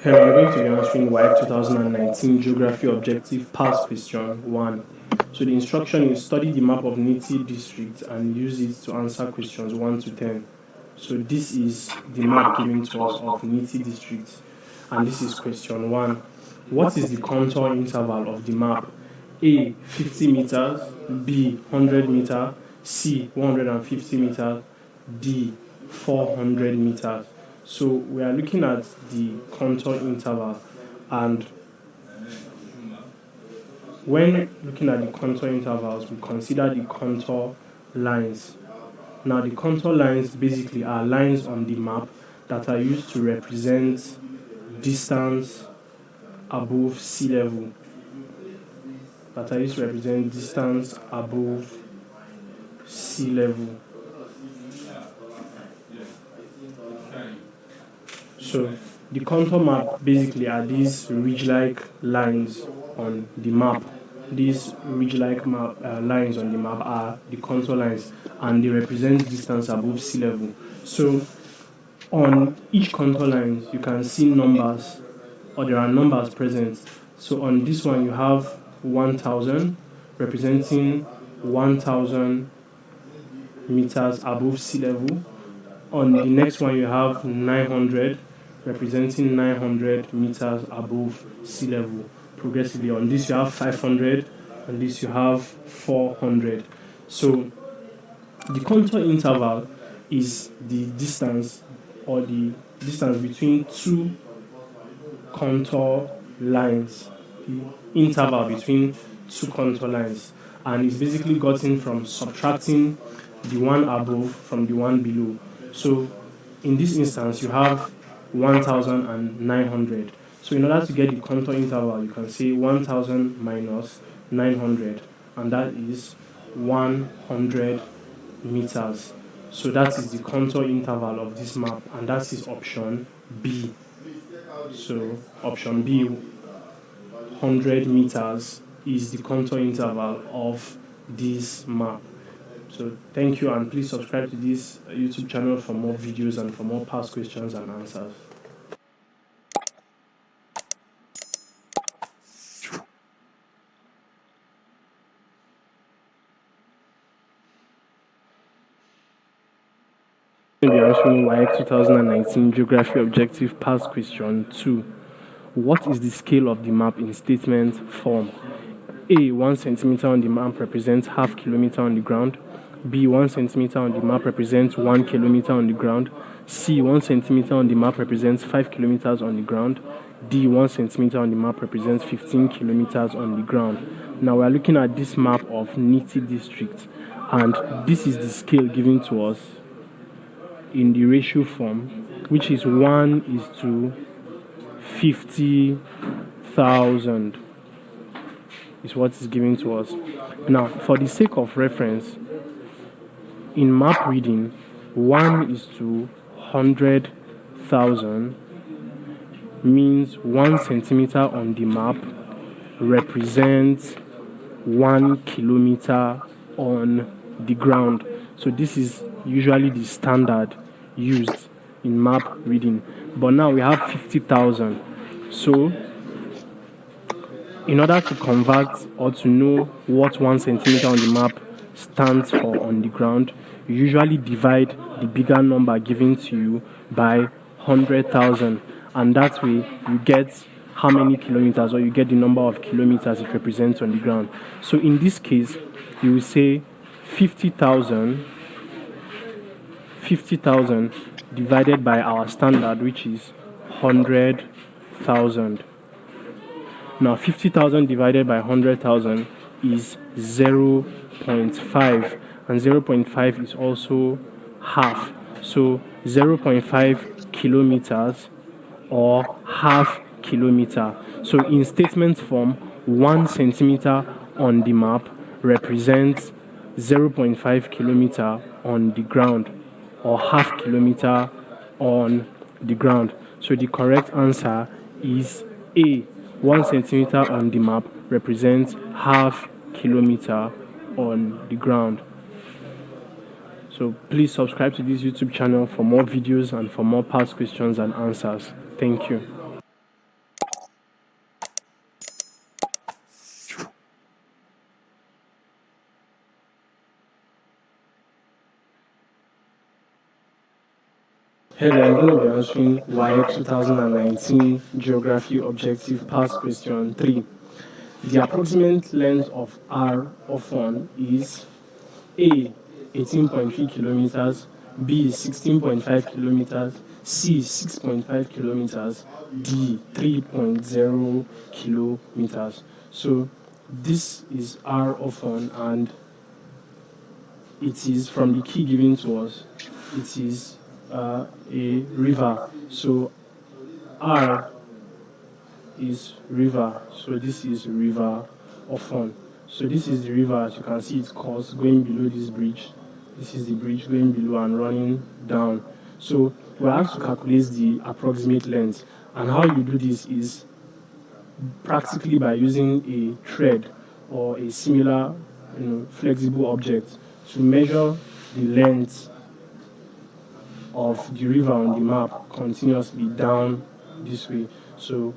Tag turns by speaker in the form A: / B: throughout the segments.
A: Here I'm going to be answering WAEC 2019 Geography Objective Past Question 1. So the instruction is study the map of Niti district and use it to answer questions 1 to 10. So this is the map given to us of Niti district, and this is question 1. What is the contour interval of the map? A. 50 meters, B. 100 meters, C. 150 meters, D. 400 meters. So we are looking at the contour interval, and when looking at the contour intervals, we consider the contour lines. Now the contour lines basically are lines on the map that are used to represent distance above sea level. So the contour map basically are these ridge-like lines on the map. These ridge-like lines on the map are the contour lines, and they represent distance above sea level. So on each contour line, you can see numbers, or there are numbers present. So on this one, you have 1,000, representing 1,000 meters above sea level. On the next one, you have 900, representing 900 meters above sea level. Progressively, on this you have 500, on this you have 400. So the contour interval is the distance, or the distance between two contour lines, the interval between two contour lines, and it's basically gotten from subtracting the one above from the one below. So in this instance, you have 1,900. So in order to get the contour interval, you can say 1,000 minus 900, and that is 100 meters. So that is the contour interval of this map, and that is option B. So option B, 100 meters, is the contour interval of this map. So thank you, and please subscribe to this YouTube channel for more videos and for more past questions and answers. We are answering WAEC 2019 Geography Objective Past Question 2. What is the scale of the map in statement form? A. 1 centimeter on the map represents half kilometer on the ground. B. 1 centimeter on the map represents 1 kilometer on the ground. C. 1 centimeter on the map represents 5 kilometers on the ground. D. 1 centimeter on the map represents 15 kilometers on the ground. Now we are looking at this map of Niti district, and this is the scale given to us in the ratio form, which is 1:50,000 is what is given to us. Now, for the sake of reference, in map reading, 1:100,000 means 1 centimeter on the map represents 1 kilometer on the ground. So this is usually the standard used in map reading. But now we have 50,000. So in order to convert or to know what 1 centimeter on the map stands for on the ground, you usually divide the bigger number given to you by 100,000, and that way you get how many kilometers, or you get the number of kilometers it represents on the ground. So in this case, you will say 50,000 divided by our standard, which is 100,000. Now 50,000 divided by 100,000 is 0.5, and 0.5 is also half. So 0.5 kilometers, or half kilometer. So in statement form, 1 centimeter on the map represents 0.5 kilometer on the ground, or half kilometer on the ground. So the correct answer is A. 1 centimeter on the map represents half kilometer on the ground. So please subscribe to this YouTube channel for more videos and for more past questions and answers. Thank you. Hello, I'm going to be answering WAEC 2019 Geography Objective Past Question 3. The approximate length of R of 1 is A. 18.3 kilometers, B. 16.5 kilometers, C. 6.5 kilometers, D. 3.0 kilometers. So this is R of 1, and it is from the key given to us. It is a river. So R is river. So this is river of 1. So this is the river. As you can see, its course going below this bridge. This is the bridge going below and running down. So we're asked to calculate the approximate length. And how you do this is practically by using a thread or a similar flexible object to measure the length of the river on the map continuously down this way. So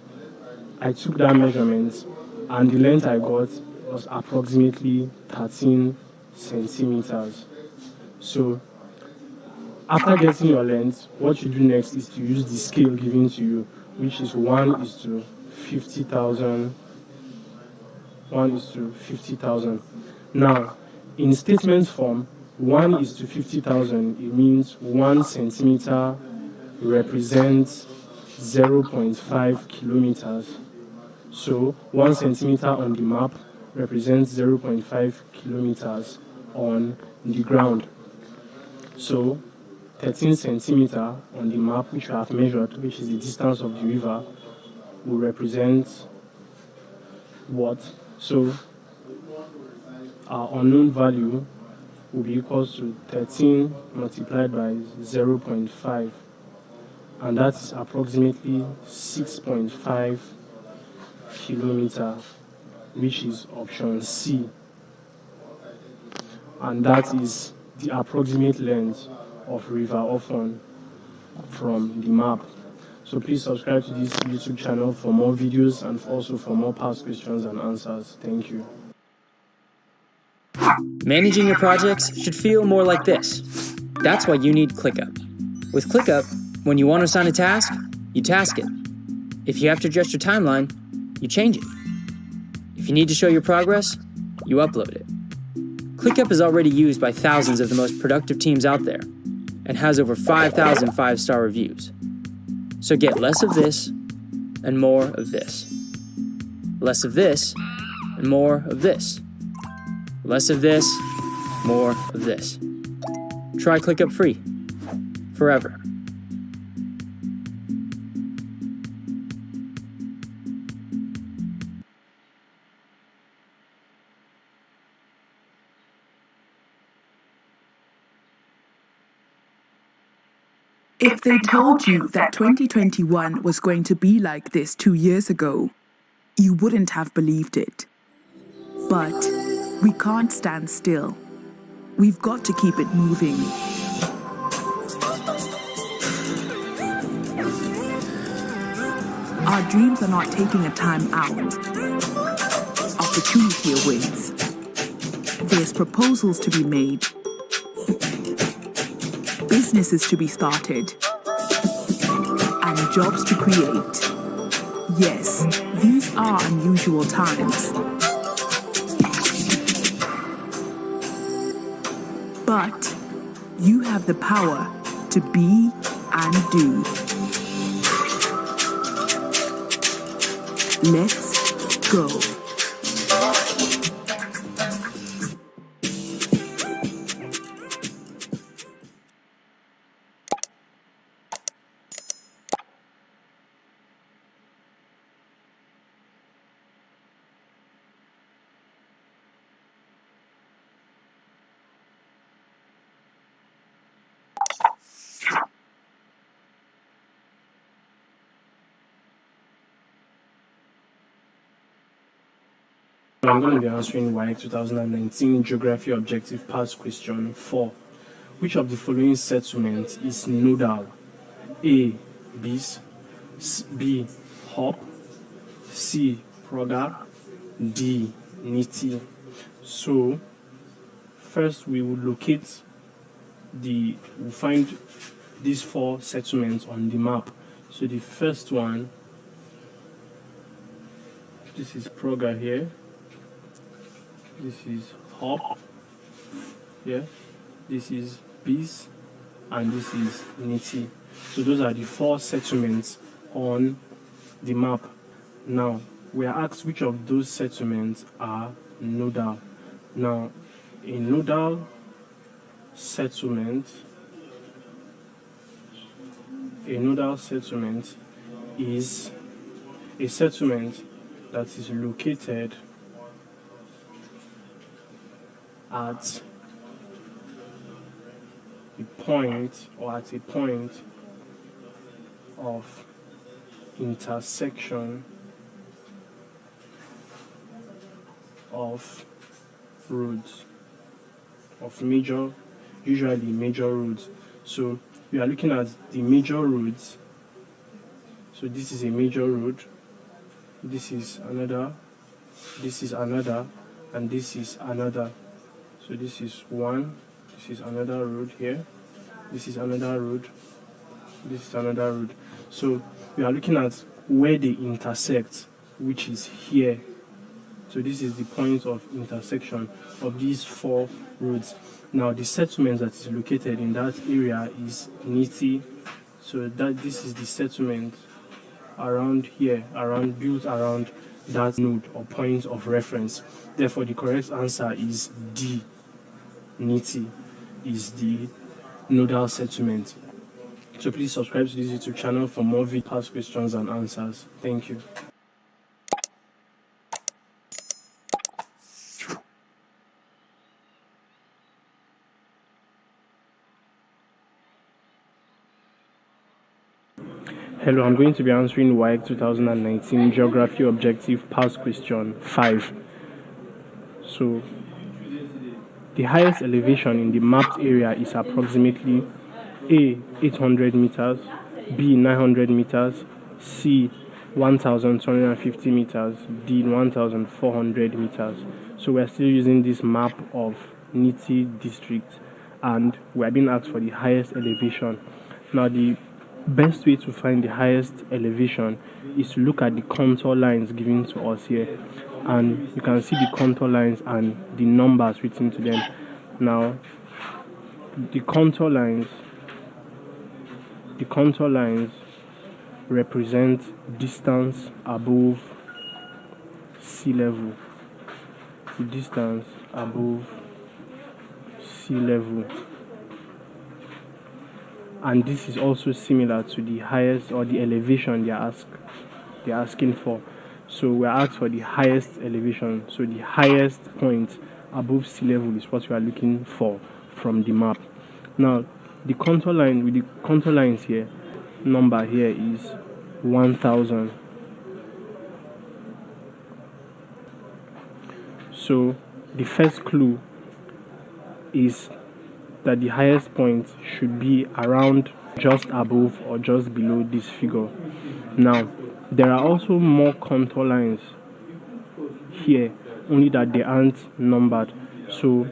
A: I took that measurement, and the length I got was approximately 13 centimeters. So after getting your length, what you do next is to use the scale given to you, which is 1 is to 50,000. 1 is to 50,000. Now, in statement form, 1 is to 50,000, it means 1 centimeter represents 0.5 kilometers. So 1 centimeter on the map represents 0.5 kilometers on the ground. So 13 centimeter on the map, which we have measured, which is the distance of the river, will represent what? So our unknown value will be equal to 13 multiplied by 0.5, and that is approximately 6.5 kilometer, which is option C, and that is the approximate length of River Often from the map. So please subscribe to this YouTube channel for more videos and also for more past questions and answers. Thank you.
B: Managing your projects should feel more like this. That's why you need ClickUp. With ClickUp, when you want to assign a task, you task it. If you have to adjust your timeline, you change it. If you need to show your progress, you upload it. ClickUp is already used by thousands of the most productive teams out there and has over 5,000 five-star reviews. So get less of this and more of this. Less of this and more of this. Less of this, more of this. Try ClickUp free, forever.
C: If they told you that 2021 was going to be like this 2 years ago, you wouldn't have believed it. But we can't stand still. We've got to keep it moving. Our dreams are not taking a time out. Opportunity awaits. There's proposals to be made. Businesses to be started. And jobs to create. Yes, these are unusual times. But you have the power to be and do. Let's go.
A: I'm going to be answering WAEC 2019 Geography Objective Past Question 4. Which of the following settlements is nodal? A. Bis, B. Hop, C. Proga, D. Niti. So first we will we'll find these 4 settlements on the map. So the first one, this is Proga here, this is Hop here, this is Bis, and this is Niti. So those are the 4 settlements on the map. Now we are asked which of those settlements are nodal. Now a nodal settlement is a settlement that is located at a point of intersection of roads, usually major roads. So we are looking at the major roads. So this is a major road, this is another, and this is another. So this is one, this is another road here, this is another road, this is another road. So we are looking at where they intersect, which is here. So this is the point of intersection of these 4 roads. Now the settlement that is located in that area is Niti. So this is the settlement around here, built around that node or point of reference. Therefore the correct answer is D. Niti is the nodal settlement. So please subscribe to this YouTube channel for more past questions and answers. Thank you. Hello, I'm going to be answering WAEC 2019 Geography Objective Past Question 5. So the highest elevation in the mapped area is approximately A. 800 meters, B. 900 meters, C. 1,250 meters, D. 1,400 meters. So we're still using this map of Niti district, and we're being asked for the highest elevation. Now the best way to find the highest elevation is to look at the contour lines given to us here, and you can see the contour lines and the numbers written to them. Now the contour lines represent distance above sea level. The distance above sea level. And this is also similar to the highest or the elevation they're asking for. So we're asked for the highest elevation. So the highest point above sea level is what we are looking for from the map. Now the contour line with the contour lines here, number here is 1,000. So the first clue is that the highest point should be around just above or just below this figure. Now there are also more contour lines here, only that they aren't numbered. So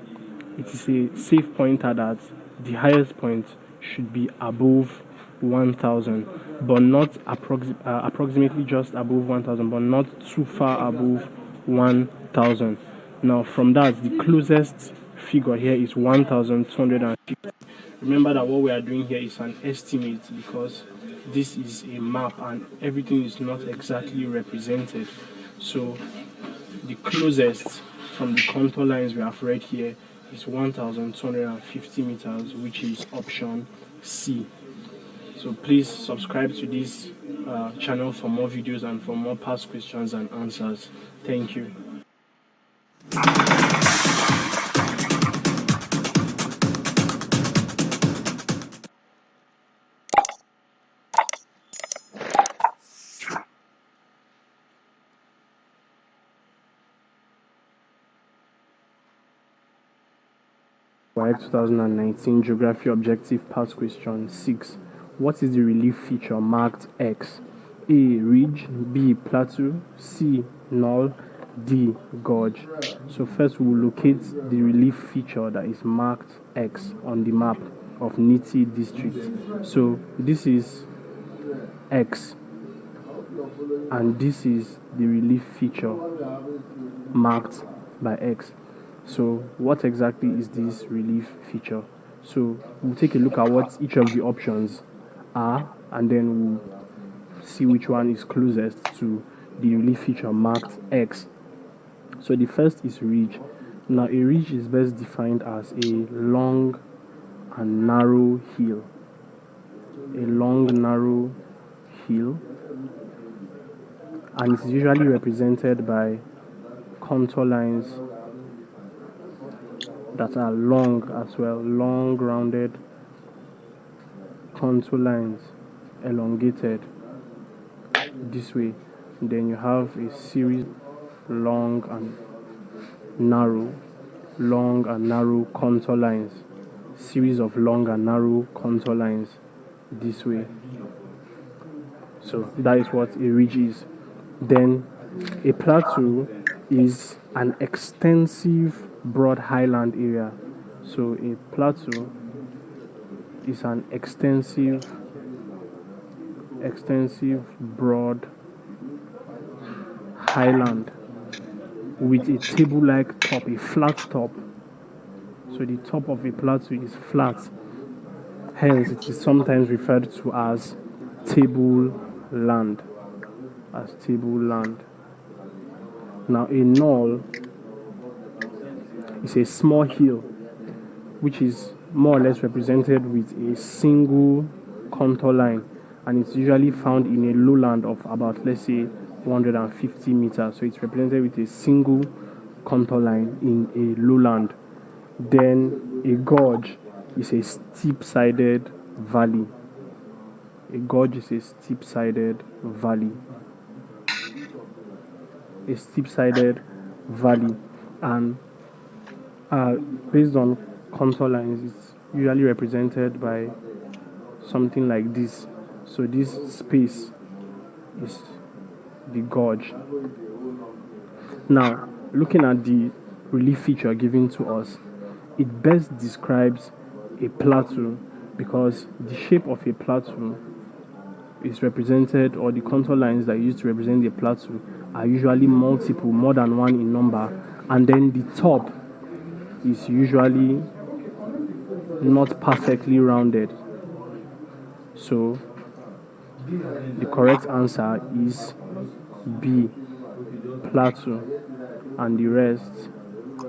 A: it is a safe pointer that the highest point should be above 1,000, but not approximately just above 1,000, but not too far above 1,000. Now from that, the closest figure here is 1,250. Remember that what we are doing here is an estimate, because this is a map and everything is not exactly represented. So the closest from the contour lines we have read here is 1,250 meters, which is option C. So please subscribe to this channel for more videos and for more past questions and answers. Thank you. WAEC 2019 Geography Objective Past Question 6. What is the relief feature marked X? A. Ridge, B. Plateau, C. Knoll, D. Gorge. So first we will locate the relief feature that is marked X on the map of Niti district. So this is X and this is the relief feature marked by X. So what exactly is this relief feature? So we'll take a look at what each of the options are and then we'll see which one is closest to the relief feature marked X. So the first is ridge. Now a ridge is best defined as a long and narrow hill. A long narrow hill, and it's usually represented by contour lines that are long as well, long rounded contour lines, elongated this way. Then you have a series long and narrow contour lines, series of long and narrow contour lines this way. So that is what a ridge is. Then a plateau is an extensive broad highland area. So a plateau is an extensive broad highland with a table-like top, a flat top. So the top of a plateau is flat. Hence, it is sometimes referred to as tableland. Now, a knoll is a small hill which is more or less represented with a single contour line, and it's usually found in a lowland of about, let's say, 150 meters. So it's represented with a single contour line in a lowland. Then a gorge is a steep-sided valley. A gorge is a steep-sided valley. A steep-sided valley, and based on contour lines, it's usually represented by something like this. So this space is the gorge. Now, looking at the relief feature given to us, it best describes a plateau because the shape of a plateau is represented, or the contour lines that are used to represent a plateau are usually multiple, more than one in number, and then the top is usually not perfectly rounded. So the correct answer is B, plateau, and the rest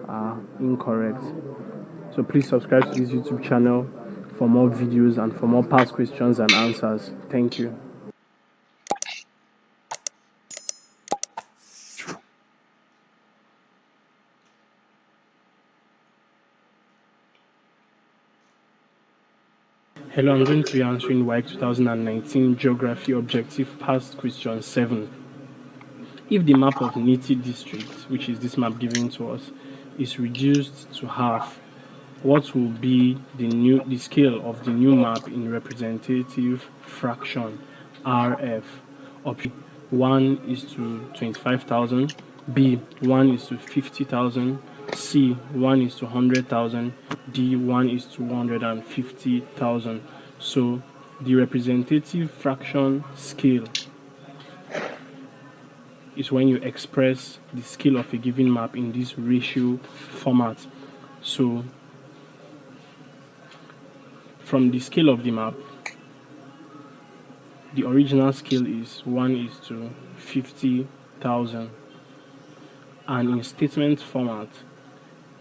A: are incorrect. So please subscribe to this YouTube channel for more videos and for more past questions and answers. Thank you. Hello, I'm going to be answering WAEC 2019 Geography Objective Past Question 7. If the map of Niti district, which is this map given to us, is reduced to half, what will be the scale of the new map in representative fraction RF? Option 1 is to 25,000, B 1 is to 50,000, C 1 is to 100,000, D 1 is to 150,000. So the representative fraction scale is when you express the scale of a given map in this ratio format. So from the scale of the map, the original scale is 1 is to 50,000, and in statement format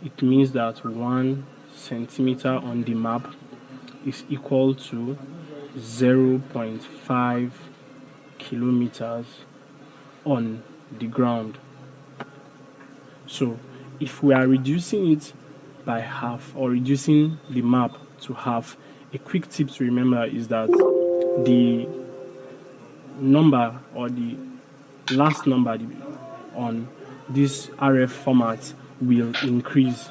A: it means that 1 centimeter on the map is equal to 0.5 kilometers on the ground. So if we are reducing it by half, or reducing the map to half, a quick tip to remember is that the number, or the last number on this RF format, will increase.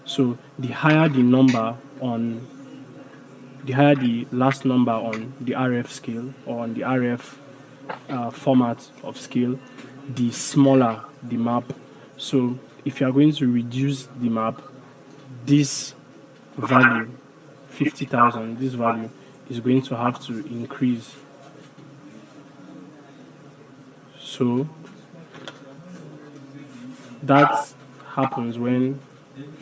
A: So the higher the last number on the RF scale or on the RF format of scale, the smaller the map. So if you are going to reduce the map, this value, 50,000, this value is going to have to increase. So that happens when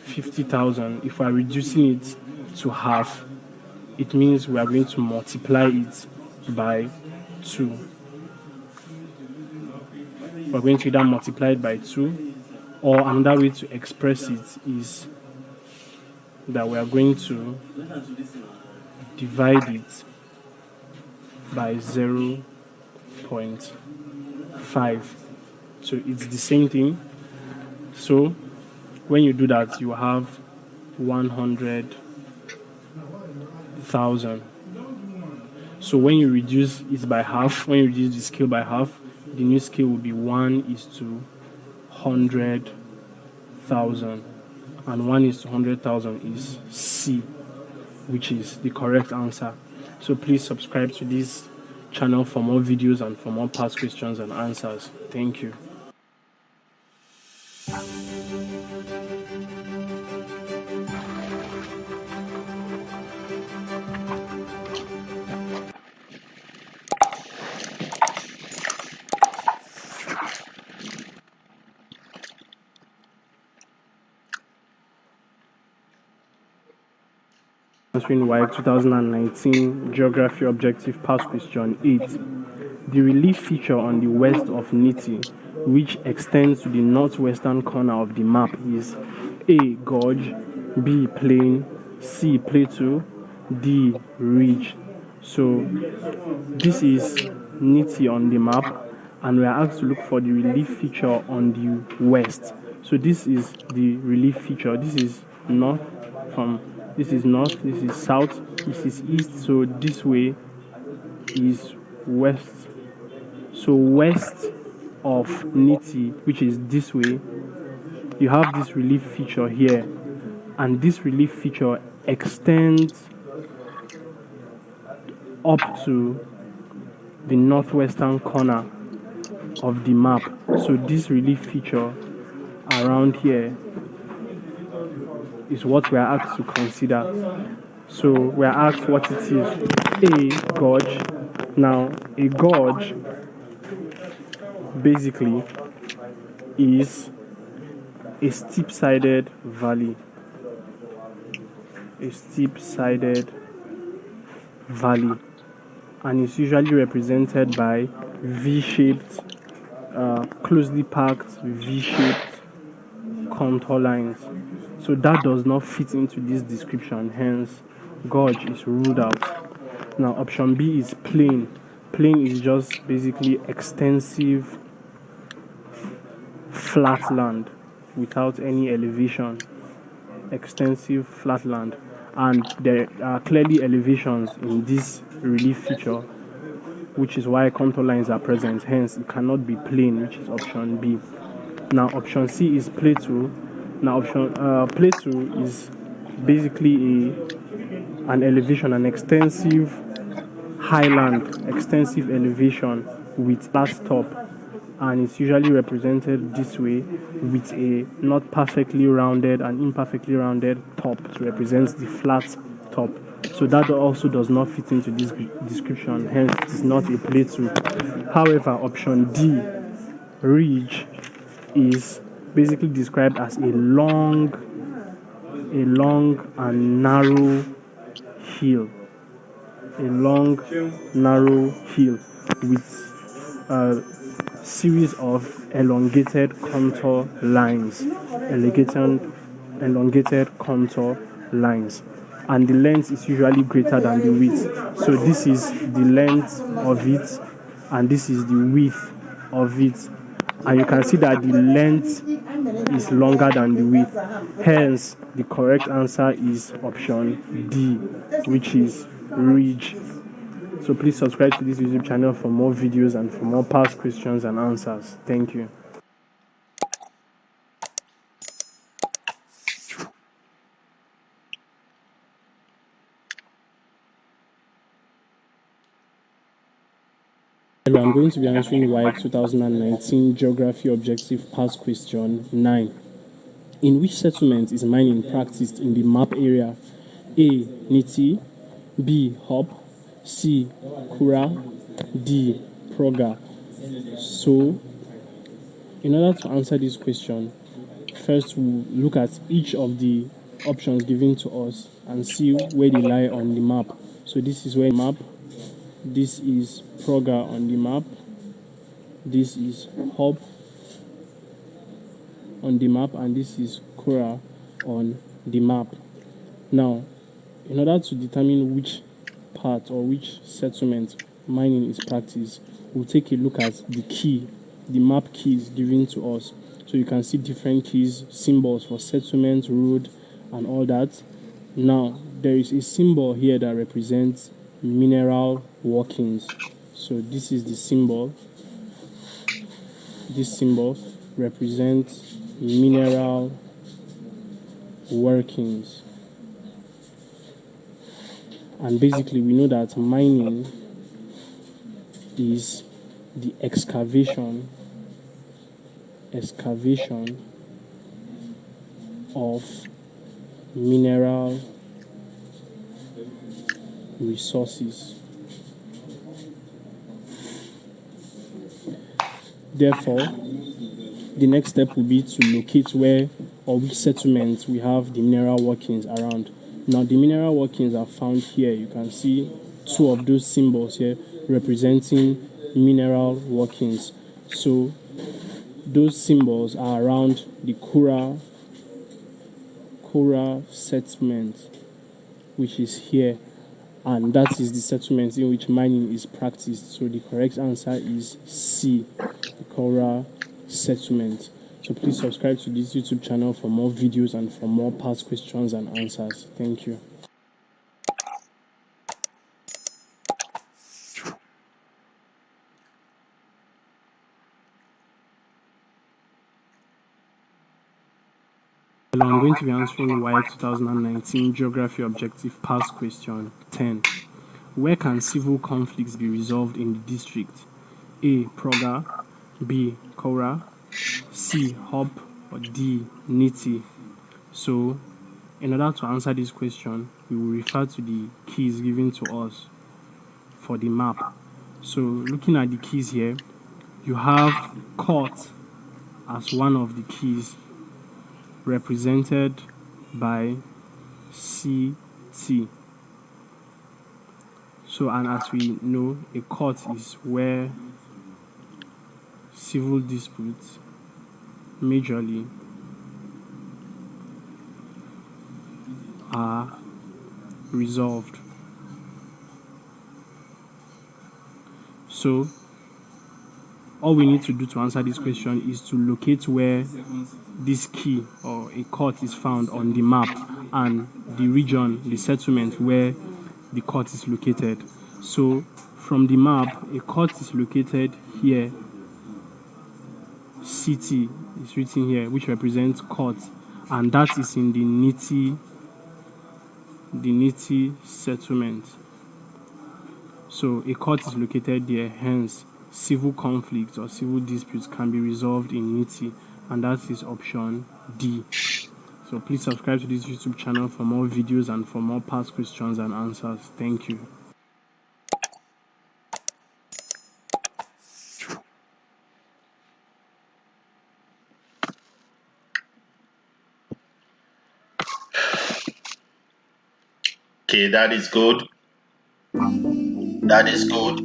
A: 50,000, if we are reducing it to half, it means we are going to multiply it by 2. We're going to either multiply it by 2, or another way to express it is that we are going to divide it by 0.5. So it's the same thing. So when you do that, you have 100,000. So when you reduce it by half, when you reduce the scale by half, the new scale will be 1:100,000. And 1:100,000 is C, which is the correct answer. So please subscribe to this channel for more videos and for more past questions and answers. Thank you. Answering WAEC 2019 Geography Objective Past Question 8. The relief feature on the west of Niti, which extends to the northwestern corner of the map, is A. Gorge, B. Plain, C. Plateau, D. Ridge. So this is Niti on the map, and we are asked to look for the relief feature on the west. So this is the relief feature. This is north, this is south, this is east, so this way is west. So west of Niti, which is this way, you have this relief feature here, and this relief feature extends up to the northwestern corner of the map. So this relief feature around here is what we are asked to consider. So we are asked what it is. A. Gorge. Now a gorge basically is a steep-sided valley. A steep-sided valley, and it's usually represented by V-shaped, closely packed V-shaped contour lines. So that does not fit into this description, hence gorge is ruled out. Now option B is plain. Plain is just basically extensive flat land without any elevation. Extensive flat land, and there are clearly elevations in this relief feature, which is why contour lines are present, hence it cannot be plain, which is option B. Now option C is plateau. Now plateau is basically an elevation, an extensive highland, extensive elevation with flat top, and it's usually represented this way with a not perfectly rounded and imperfectly rounded top to represent the flat top. So that also does not fit into this description, hence it is not a plateau. However, option D, ridge, is basically described as a long and narrow hill. A long, narrow hill with a series of elongated contour lines. Elongated contour lines. And the length is usually greater than the width. So this is the length of it, and this is the width of it. And you can see that the length is longer than the width. Hence, the correct answer is option D, which is ridge. So please subscribe to this YouTube channel for more videos and for more past questions and answers. Thank you. Hello, I'm going to be answering WAEC 2019 Geography Objective Past Question 9. In which settlement is mining practiced in the map area? A. Niti, B. Hop, C. Kura, D. Proga. So, in order to answer this question, first we'll look at each of the options given to us and see where they lie on the map. So this is where the map, this is Proga on the map, this is Hop on the map, and this is Kura on the map. Now, in order to determine which part or which settlement mining is practiced, we'll take a look at the key, the map keys given to us. So you can see different keys, symbols for settlement, road, and all that. Now, there is a symbol here that represents mineral workings. So this is the symbol. This symbol represents mineral workings. And basically, we know that mining is the excavation of mineral resources. Therefore, the next step will be to locate where or which settlement we have the mineral workings around. Now, the mineral workings are found here. You can see two of those symbols here representing mineral workings. So those symbols are around the Kura settlement, which is here, and that is the settlement in which mining is practiced. So the correct answer is C, the Kura settlement. So please subscribe to this YouTube channel for more videos and for more past questions and answers. Thank you. Hello, I'm going to be answering WAEC 2019 Geography Objective Past Question 10. Where can civil conflicts be resolved in the district? A. Proga, B. Kora, C. Hop, or D. Niti. So, in order to answer this question, we will refer to the keys given to us for the map. So, looking at the keys here, you have court as one of the keys, represented by CT. So, and as we know, a court is where civil disputes majorly are resolved. So, all we need to do to answer this question is to locate where this key or a court is found on the map and the region, the settlement where the court is located. So from the map, a court is located here. City is written here, which represents court, and that is in the Niti settlement. So a court is located there, hence civil conflicts or civil disputes can be resolved in Niti, and that is option D. So please subscribe to this YouTube channel for more videos and for more past questions and answers. Thank you.
D: Okay, that is good. That is good.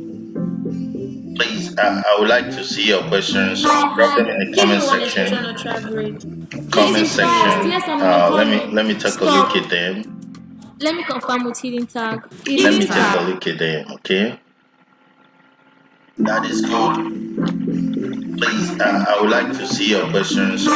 D: Please, I would like to see your questions. Drop them in the comment section. Let me take a look at them.
E: Let me confirm with hidden tag.
D: Let me take a look at them, okay? That is good. Please, I would like to see your questions.